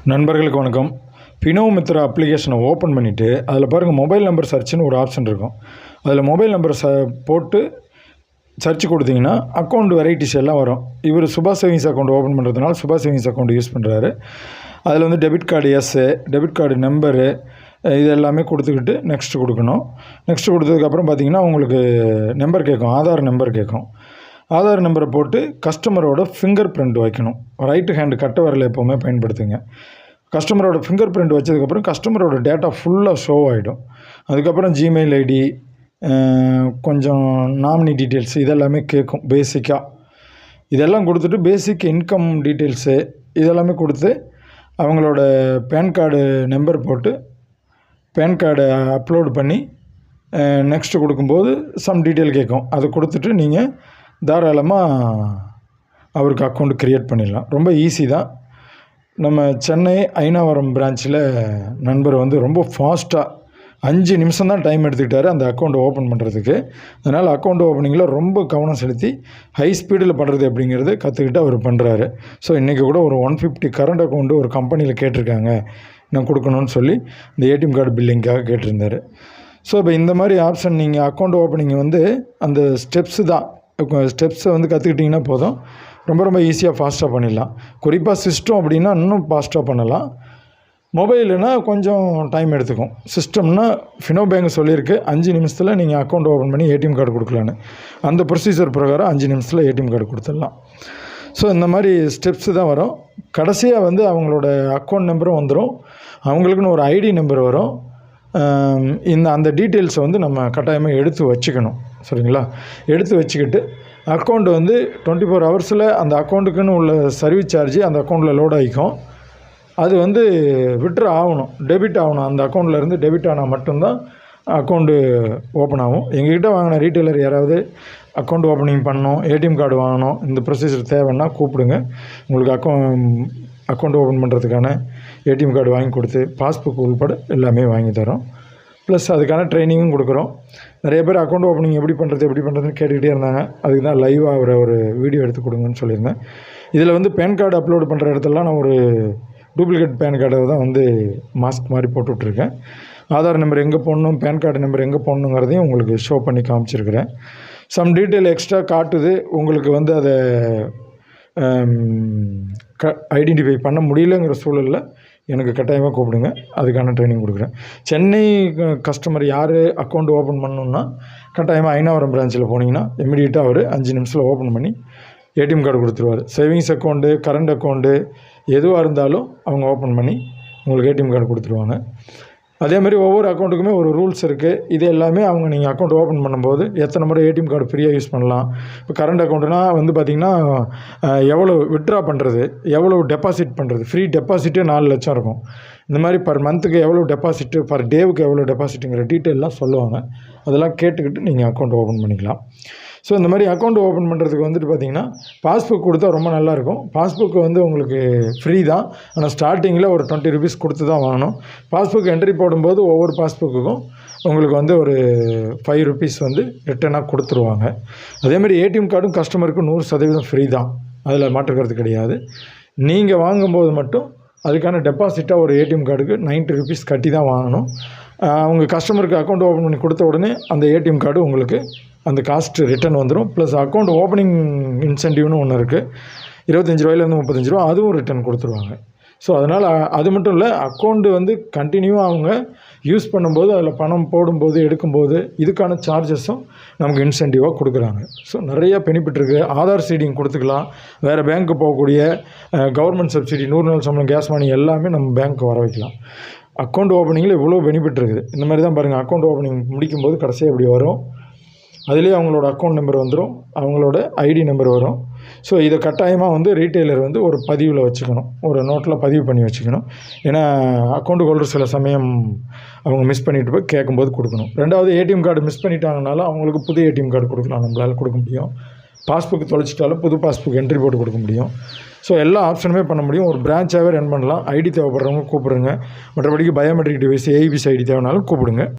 நண்பர்களுக்கு வணக்கம். ஃபினோ மித்ரா அப்ளிகேஷனை ஓப்பன் பண்ணிவிட்டு அதில் பாருங்கள் மொபைல் நம்பர் சர்ச்சுன்னு ஒரு ஆப்ஷன் இருக்கும். அதில் மொபைல் நம்பரை போட்டு சர்ச் கொடுத்தீங்கன்னா அக்கௌண்ட் வெரைட்டிஸ் எல்லாம் வரும். இவர் சுபா சேவிங்ஸ் அக்கௌண்ட் ஓப்பன் பண்ணுறதுனால சுபா சேவிங்ஸ் அக்கௌண்ட் யூஸ் பண்ணுறாரு. அதில் வந்து debit card debit card number இது எல்லாமே கொடுத்துக்கிட்டு நெக்ஸ்ட் கொடுக்கணும். நெக்ஸ்ட் கொடுத்ததுக்கப்புறம் பார்த்தீங்கன்னா உங்களுக்கு நம்பர் கேட்கும், ஆதார் நம்பர் கேட்கும். ஆதார் நம்பரை போட்டு கஸ்டமரோட ஃபிங்கர் பிரிண்ட் வைக்கணும். ரைட்டு ஹேண்டு கட்ட விரலை எப்போவுமே பயன்படுத்துங்க. கஸ்டமரோட ஃபிங்கர் பிரிண்ட் வச்சதுக்கப்புறம் கஸ்டமரோட டேட்டா ஃபுல்லாக ஷோ ஆகிடும். அதுக்கப்புறம் ஜிமெயில் ஐடி, கொஞ்சம் நாமினி டீட்டெயில்ஸ் இதெல்லாமே கேட்கும். பேசிக்காக இதெல்லாம் கொடுத்துட்டு பேசிக் இன்கம் டீட்டெயில்ஸு இதெல்லாமே கொடுத்து அவங்களோட பேன் கார்டு நம்பர் போட்டு பேன் கார்டை அப்லோடு பண்ணி நெக்ஸ்ட்டு கொடுக்கும்போது சம் டீட்டெயில் கேட்கும். அதை கொடுத்துட்டு நீங்கள் தாராளமாக அவருக்கு அக்கௌண்ட் க்ரியேட் பண்ணிடலாம். ரொம்ப ஈஸி தான். நம்ம சென்னை ஐனாவரம் பிரான்ச்சில் நண்பர் வந்து ரொம்ப ஃபாஸ்ட்டாக 5 நிமிஷம் தான் டைம் எடுத்துக்கிட்டாரு அந்த அக்கௌண்ட் ஓப்பன் பண்ணுறதுக்கு. அதனால் அக்கௌண்ட் ஓப்பனிங்கில் ரொம்ப கவனம் செலுத்தி ஹை ஸ்பீடில் பண்ணுறது அப்படிங்கிறது கற்றுக்கிட்டு அவர் பண்ணுறாரு. ஸோ இன்றைக்கி கூட ஒரு 150 கரண்ட் அக்கௌண்ட்டு ஒரு கம்பெனியில் கேட்டிருக்காங்க, நான் கொடுக்கணும்னு சொல்லி இந்த ஏடிஎம் கார்டு பில்லிங்காக கேட்டிருந்தார். ஸோ இப்போ இந்த மாதிரி ஆப்ஷன் நீங்கள் அக்கௌண்ட் ஓப்பனிங் வந்து அந்த ஸ்டெப்ஸை வந்து கற்றுக்கிட்டிங்கன்னா போதும். ரொம்ப ஈஸியாக ஃபாஸ்ட்டாக பண்ணிடலாம். குறிப்பாக சிஸ்டம் அப்படின்னா இன்னும் ஃபாஸ்ட்டாக பண்ணலாம். மொபைலுனா கொஞ்சம் டைம் எடுத்துக்கும். சிஸ்டம்னா ஃபினோ பேங்க் சொல்லியிருக்கு 5 நிமிஷத்தில் நீங்கள் அக்கௌண்ட் ஓப்பன் பண்ணி ஏடிஎம் கார்டு கொடுக்கலான்னு. அந்த ப்ரொசீஜர் பிரகாரம் 5 நிமிஷத்தில் ஏடிஎம் கார்டு கொடுத்துடலாம். ஸோ இந்த மாதிரி ஸ்டெப்ஸு தான் வரும். கடைசியாக வந்து அவங்களோட அக்கௌண்ட் நம்பரும் வந்துடும். அவங்களுக்குன்னு ஒரு ஐடி நம்பர் வரும். அந்த டீட்டெயில்ஸை வந்து நம்ம கட்டாயமாக எடுத்து வச்சுக்கணும். சரிங்களா? எடுத்து வச்சுக்கிட்டு அக்கௌண்ட் வந்து 24 ஹவர்ஸில் அந்த அக்கௌண்ட்டுக்குன்னு உள்ள சர்வீஸ் சார்ஜ் அந்த அக்கௌண்ட்டில் லோட் ஆகிக்கும். அது வந்து விட்ரு ஆகணும், டெபிட் ஆகணும். அந்த அக்கௌண்ட்லேருந்து டெபிட் ஆனால் மட்டும்தான் அக்கௌண்ட்டு ஓப்பன் ஆகும். எங்ககிட்ட வாங்கின ரீட்டெயிலர் யாராவது அக்கௌண்ட் ஓப்பனிங் பண்ணணும், ஏடிஎம் கார்டு வாங்கணும், இந்த ப்ரொசீஜர் தேவைன்னா கூப்பிடுங்க. உங்களுக்கு அக்கௌண்ட் ஓப்பன் பண்ணுறதுக்கான ஏடிஎம் கார்டு வாங்கி கொடுத்து பாஸ்புக் உள்பட எல்லாமே வாங்கி தரோம். ப்ளஸ் அதுக்கான ட்ரைனிங்கும் கொடுக்குறோம். நிறைய பேர் அக்கௌண்ட் ஓப்பனிங் எப்படி பண்ணுறதுன்னு கேட்டுக்கிட்டே இருந்தாங்க. அதுக்கு தான் லைவாக ஒரு வீடியோ எடுத்து கொடுங்கன்னு சொல்லியிருந்தேன். இதில் வந்து பேன் கார்டு அப்லோடு பண்ணுற இடத்துலலாம் நான் ஒரு டூப்ளிகேட் பேன் கார்டை தான் வந்து மாஸ்க் மாதிரி போட்டு விட்ருக்கேன். ஆதார் நம்பர் எங்கே போடணும், பேன் கார்டு நம்பர் எங்கே போடணுங்கிறதையும் உங்களுக்கு ஷோ பண்ணி காமிச்சிருக்கிறேன். சம் டீட்டெயில் எக்ஸ்ட்ரா காட்டுது. உங்களுக்கு வந்து அதை ஐடென்டிஃபை பண்ண முடியலங்கிற சூழலில் எனக்கு கட்டாயமாக கூப்பிடுங்க, அதுக்கான ட்ரைனிங் கொடுக்குறேன். சென்னை கஸ்டமர் யார் அக்கௌண்ட் ஓப்பன் பண்ணணுன்னா கட்டாயமாக ஐனாவரம் பிரான்ச்சில் போனீங்கன்னா இமீடியட்டாக அவர் 5 நிமிஷத்தில் ஓப்பன் பண்ணி ஏடிஎம் கார்டு கொடுத்துருவார். சேவிங்ஸ் அக்கௌண்ட்டு, கரண்ட் அக்கௌண்ட்டு எதுவாக இருந்தாலும் அவங்க ஓப்பன் பண்ணி உங்களுக்கு ஏடிஎம் கார்டு கொடுத்துருவாங்க. அதேமாதிரி ஒவ்வொரு அக்கௌண்ட்டுக்குமே ஒரு ரூல்ஸ் இருக்குது. இது எல்லாமே நீங்கள் அக்கௌண்ட் ஓப்பன் பண்ணும்போது எத்தனை முறை ஏடிஎம் கார்டு ஃப்ரீயாக யூஸ் பண்ணலாம். இப்போ கரண்ட் அக்கௌண்ட்டுனா வந்து பார்த்திங்கன்னா எவ்வளோ வித்ட்ரா பண்ணுறது, எவ்வளோ டெபாசிட் பண்ணுறது, ஃப்ரீ டெபாசிட்டே 4 லட்சம் இருக்கும். இந்த மாதிரி பர் மந்த்துக்கு எவ்வளோ டெபாசிட்டு, பர் டேவுக்கு எவ்வளோ டெபாசிட்டுங்கிற டீட்டெயிலெலாம் சொல்லுவாங்க. அதெல்லாம் கேட்டுக்கிட்டு நீங்கள் அக்கௌண்ட் ஓப்பன் பண்ணிக்கலாம். ஸோ இந்த மாதிரி அக்கௌண்ட் ஓப்பன் பண்ணுறதுக்கு வந்துட்டு பார்த்திங்கன்னா பாஸ்புக் கொடுத்தா ரொம்ப நல்லாயிருக்கும். பாஸ்புக் வந்து உங்களுக்கு ஃப்ரீ தான், ஆனால் ஸ்டார்டிங்கில் ஒரு 20 ருபீஸ் கொடுத்து தான் வாங்கணும். பாஸ்புக் என்ட்ரி போடும்போது ஒவ்வொரு பாஸ்புக்குக்கும் உங்களுக்கு வந்து ஒரு 5 ருபீஸ் வந்து ரிட்டனாக கொடுத்துருவாங்க. அதேமாதிரி ஏடிஎம் கார்டும் கஸ்டமருக்கு 100% ஃப்ரீ தான், அதில் மாற்றுக்கிறது கிடையாது. நீங்கள் வாங்கும்போது மட்டும் அதுக்கான டெபாசிட்டாக ஒரு ஏடிஎம் கார்டுக்கு 90 ருபீஸ் கட்டி தான் வாங்கணும். அவங்க கஸ்டமருக்கு அக்கௌண்ட் ஓப்பன் பண்ணி கொடுத்த உடனே அந்த ஏடிஎம் கார்டு உங்களுக்கு அந்த காஸ்ட்டு ரிட்டன் வந்துடும். ப்ளஸ் அக்கௌண்ட் ஓப்பனிங் இன்சென்டிவ்னு ஒன்று இருக்குது, 25 ரூபாயிலேருந்து 35 ரூபா, அதுவும் ரிட்டன் கொடுத்துருவாங்க. ஸோ அதனால் அது மட்டும் இல்லை, அக்கௌண்ட்டு வந்து கண்டினியூவாக அவங்க யூஸ் பண்ணும்போது அதில் பணம் போடும்போது எடுக்கும்போது இதுக்கான சார்ஜஸும் நமக்கு இன்சென்டிவாக கொடுக்குறாங்க. ஸோ நிறையா பெனிஃபிட் இருக்குது. ஆதார் சீடிங் கொடுத்துக்கலாம். வேறு பேங்க்கு போகக்கூடிய கவர்மெண்ட் சப்சிடி, 100 நாள் சம்பளம், கேஸ் மணி எல்லாமே நம்ம பேங்க்கு வர வைக்கலாம். அக்கௌண்ட் ஓப்பனிங்கில் இவ்வளோ பெனிஃபிட் இருக்குது. இந்த மாதிரி தான் பாருங்கள், அக்கௌண்ட் ஓப்பனிங் முடிக்கும்போது கடைசியாக இப்படி வரும். அதுலேயே அவங்களோட அக்கௌண்ட் நம்பர் வந்துடும், அவங்களோட ஐடி நம்பர் வரும். ஸோ இதை கட்டாயமாக வந்து ரீட்டெயிலர் வந்து ஒரு பதிவில் வச்சுக்கணும், ஒரு நோட்டில் பதிவு பண்ணி வச்சுக்கணும். ஏன்னா அக்கௌண்ட் ஹோல்டர் சில சமயம் அவங்க மிஸ் பண்ணிட்டு போய் கேட்கும்போது கொடுக்கணும். ரெண்டாவது ஏடிஎம் கார்டு மிஸ் பண்ணிட்டாங்கனாலும் அவங்களுக்கு புது ஏடிஎம் கார்டு கொடுக்கலாம், நம்மளால் கொடுக்க முடியும். பாஸ்புக் தொலைச்சிட்டாலும் புது பாஸ்புக் என்ட்ரி போட்டு கொடுக்க முடியும். ஸோ எல்லா ஆப்ஷனுமே பண்ண முடியும். ஒரு பிரான்ச்சாகவே ரன் பண்ணலாம். ஐடி தேவைப்படுறவங்க கூப்பிடுங்க. மற்றபடிக்கு பயோமெட்ரிக் டிவைஸ், ஏஇபிசி ஐடி தேவைனாலும் கூப்பிடுங்க.